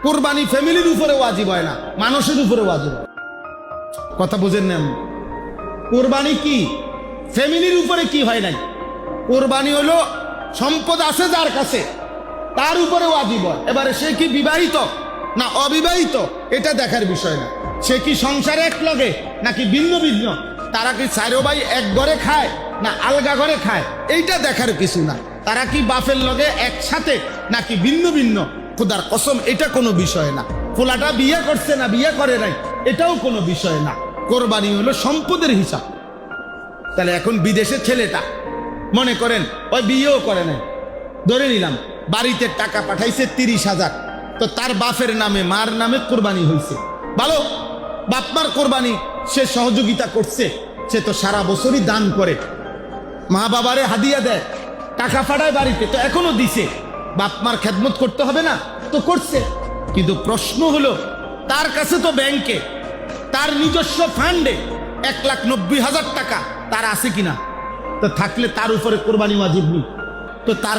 কুরবানি ফ্যামিলির উপরে ওয়াজিব হয় না, মানুষের উপরে ওয়াজিব হয়। কথা বুঝেন না? কুরবানি কি ফ্যামিলির উপরে কি হয় নাই? কুরবানি হলো সম্পদ আছে যার কাছে, তার উপরে ওয়াজিব হয়। এবারে সে কি বিবাহিত না অবিবাহিত এটা দেখার বিষয় না। সে কি সংসারে এক লগে নাকি ভিন্ন ভিন্ন, তারা কি চারো ভাই এক ঘরে খায় না আলগা ঘরে খায়, এইটা দেখার কিছু না। তারা কি বাপের লগে একসাথে নাকি ভিন্ন ভিন্ন, খোদার কসম এটা কোনো বিষয় না। ফোলাটা বিয়ে করছে না বিয়ে করে নাই এটাও কোনো বিষয় না। কোরবানি হলো সম্পদের হিসাব। তাহলে এখন বিদেশের ছেলেটা মনে করেন ওই বিয়েও করে নাই, ধরে নিলাম বাড়িতে টাকা পাঠাইছে 30,000, তো তার বাপের নামে মার নামে কোরবানি হয়েছে, ভালো, বাপমার কোরবানি সে সহযোগিতা করছে, সে তো সারা বছরই দান করে, মা বাবারে হাদিয়া দেয়, টাকা পাঠায় বাড়িতে, তো এখনো দিছে, বাপমার খেদমত করতে হবে না? তো করছে। কিন্তু প্রশ্ন হলো তার কাছে তো ব্যাংকে তার নিজস্ব ফান্ডে 1,90,000 টাকা তার আছে কিনা? তো থাকলে তার উপরে কোরবানি ওয়াজিব নেই, তো তার